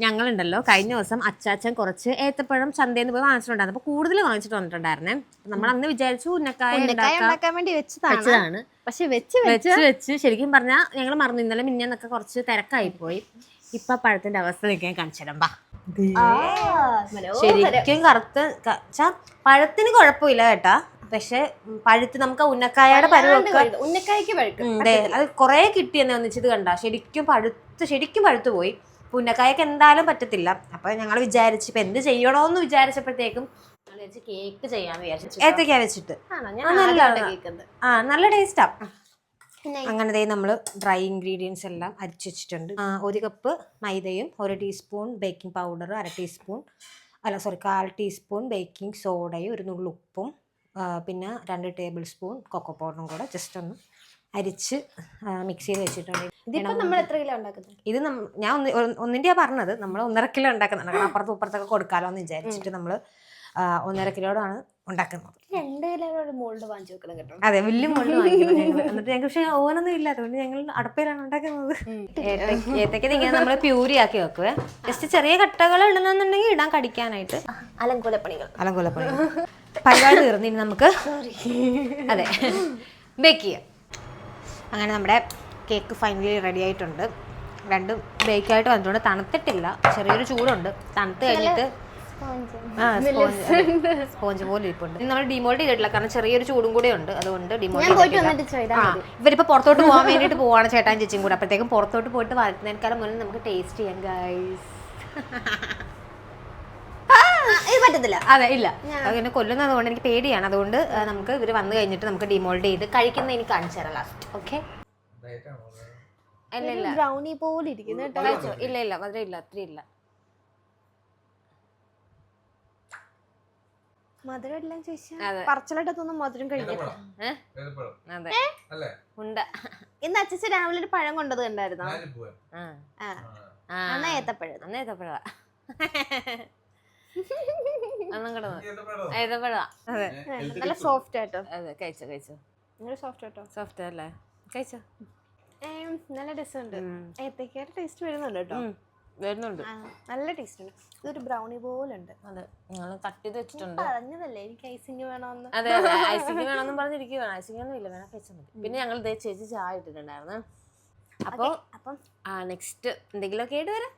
ഞങ്ങളുണ്ടല്ലോ കഴിഞ്ഞ ദിവസം അച്ചാച്ചൻ കുറച്ച് ഏത്തപ്പഴം ചന്തയിൽ നിന്ന് പോയി വാങ്ങിച്ചിട്ടുണ്ടായിരുന്നു. അപ്പൊ കൂടുതൽ വാങ്ങിച്ചിട്ട് വന്നിട്ടുണ്ടായിരുന്നേ. നമ്മൾ അന്ന് വിചാരിച്ചു ഉന്നക്കായ ഉണ്ടാക്കാൻ വേണ്ടി വെച്ചതാണ്. പക്ഷെ വെച്ച് ശരിക്കും പറഞ്ഞാൽ ഞങ്ങൾ മറന്നു. ഇന്നലെ മിന്നൊക്കെ കുറച്ച് തിരക്കായി പോയി. ഇപ്പൊ പഴത്തിന്റെ അവസ്ഥ നിൽക്കാൻ കാണിച്ചിടമ്പാ. ശരിക്കും കറുത്ത് പഴത്തിന് കുഴപ്പമില്ല കേട്ടാ. പക്ഷെ പഴുത്ത് നമുക്ക് ഉന്നക്കായയുടെ പരുവൊക്കെ അത് കൊറേ കിട്ടിയെന്നെ ഒന്നിച്ചത് കണ്ട. ശരിക്കും പഴുത്തു പോയി. ഉന്നക്കായൊക്കെ എന്തായാലും പറ്റത്തില്ല. അപ്പൊ ഞങ്ങൾ വിചാരിച്ചു ഇപ്പൊ എന്ത് ചെയ്യണോന്ന് വിചാരിച്ചപ്പോഴത്തേക്കും കേക്ക് ചെയ്യാന്ന് വിചാരിച്ചു. ഏത്തക്ക വെച്ചിട്ട് നല്ല ടേസ്റ്റാ. അങ്ങനെ നമ്മള് ഡ്രൈ ഇൻഗ്രീഡിയൻസ് എല്ലാം അരിച്ചു വെച്ചിട്ടുണ്ട്. 1 കപ്പ് മൈദയും 1 teaspoon baking powder, 1/4 teaspoon baking സോഡയും 1 നുള്ളു ഉപ്പും പിന്നെ 2 ടേബിൾ സ്പൂൺ കൊക്കോ പൗഡറും കൂടെ ജസ്റ്റ് ഒന്ന് അരിച്ച് മിക്സ് ചെയ്ത് വെച്ചിട്ടുണ്ട്. നമ്മൾ എത്ര കിലോ ഉണ്ടാക്കുന്നത്? ഇത് ഞാൻ ഒന്നിൻ്റെയാ പറഞ്ഞത്. നമ്മൾ 1.5 കിലോ ഉണ്ടാക്കുന്നുണ്ട്. കാരണം അപ്പുറത്തും ഇപ്പുറത്തൊക്കെ കൊടുക്കാലോ എന്ന് വിചാരിച്ചിട്ട് നമ്മൾ 1.5 കിലോയാണ് ഉണ്ടാക്കുന്നത്. 2 കിലോ മോൾഡ് വാങ്ങിച്ചു വെക്കണം കേട്ടോ. അതെ, വലിയ മോൾഡ് വാങ്ങിക്കുന്നത് ഞങ്ങൾ. എന്നിട്ട് ഞങ്ങൾക്ക് പക്ഷേ ഓവനൊന്നും ഇല്ല, അതുകൊണ്ട് ഞങ്ങൾ അടുപ്പിലാണ് ഉണ്ടാക്കുന്നത്. ഏത്തക്ക ഇങ്ങനെ നമ്മൾ പ്യൂരി ആക്കി വെക്കുവേ. ജസ്റ്റ് ചെറിയ കട്ടകൾ ഇടുന്നുണ്ടെങ്കിൽ ഇടാൻ കടിക്കാനായിട്ട്. അലങ്കോലപ്പണികൾ പരിപാടി തീർന്നു. ഇനി നമുക്ക് അതെ ബേക്ക് ചെയ്യാം. അങ്ങനെ നമ്മുടെ കേക്ക് ഫൈനലി റെഡി ആയിട്ടുണ്ട്. രണ്ടും ബേക്കായിട്ട് വന്നിട്ടുണ്ട്. തണുത്തിട്ടില്ല, ചെറിയൊരു ചൂടുണ്ട്. തണുത്ത് കഴിഞ്ഞിട്ട് സ്പോഞ്ച് പോലെ ഇരിപ്പുണ്ട്. നമ്മൾ ഡിമോൾഡ് ചെയ്തിട്ടില്ല, കാരണം ചെറിയൊരു ചൂടും കൂടെ ഉണ്ട്. അതുകൊണ്ട് ഇവരിപ്പോ പുറത്തോട്ട് പോകാൻ വേണ്ടിട്ട് പോവാണ്, ചേട്ടാൻ ചേച്ചിയും കൂടെ. അപ്പോഴത്തേക്കും പുറത്തോട്ട് പോയിട്ട് വരുന്നതിനേക്കാളും മുന്നേ നമുക്ക് ടേസ്റ്റ് ചെയ്യാം ഗൈസ്. പറ്റത്തില്ല. അതെ, ഇല്ല, അങ്ങനെ കൊല്ലുന്നത് കൊണ്ട് എനിക്ക് പേടിയാണ്. അതുകൊണ്ട് നമുക്ക് ഇവര് വന്നു കഴിഞ്ഞിട്ട് നമുക്ക് ഡിമോൾഡ് ചെയ്ത് കഴിക്കുന്ന എനിക്ക് കാണിച്ചു തരാം ലാസ്റ്റ്. ഓക്കെ? ഇല്ല ബ്രൗണി പോലെ ഇരിക്കുന്നു. ഇല്ല മധുരം ഇല്ല, അത്ര ഇല്ല. മധുരം എല്ലാം ചോദിച്ചാൽ പറച്ചലായിട്ടൊന്നും മധുരം കഴിക്കട്ടെ. ഇന്ന് അച്ഛൻ രാവിലെ ഒരു പഴം കൊണ്ടത് കണ്ടായിരുന്നോ? ഏത്തപ്പഴം. നല്ല സോഫ്റ്റ് ആയിട്ടോ. അതെ, കഴിച്ചോ. സോഫ്റ്റ് അല്ലേ? കഴിച്ചോ. നല്ല രസമുണ്ട്. ഏത്തക്കയുടെ ടേസ്റ്റ് വരുന്നുണ്ട് കേട്ടോ. നല്ല ടേസ്റ്റ് ഉണ്ട്. ഇതൊരു ബ്രൗണി പോലെ ഉണ്ട്. അതെ, നിങ്ങൾ കട്ട് ചെയ്ത് വെച്ചിട്ടുണ്ട്. പറഞ്ഞതല്ലേ എനിക്ക് ഐസിങ് വേണമെന്ന്. അതെ, ഐസിങ് വേണമെന്നും പറഞ്ഞിരിക്കുവാണ്. ഐസിങ് ഒന്നും ഇല്ല, വേണം കഴിച്ചാൽ മതി. പിന്നെ ഞങ്ങൾ ചേച്ചി ചായ ഇട്ടിട്ടുണ്ടായിരുന്നു. അപ്പം നെക്സ്റ്റ് എന്തെങ്കിലുമൊക്കെ ആയിട്ട് വരാം.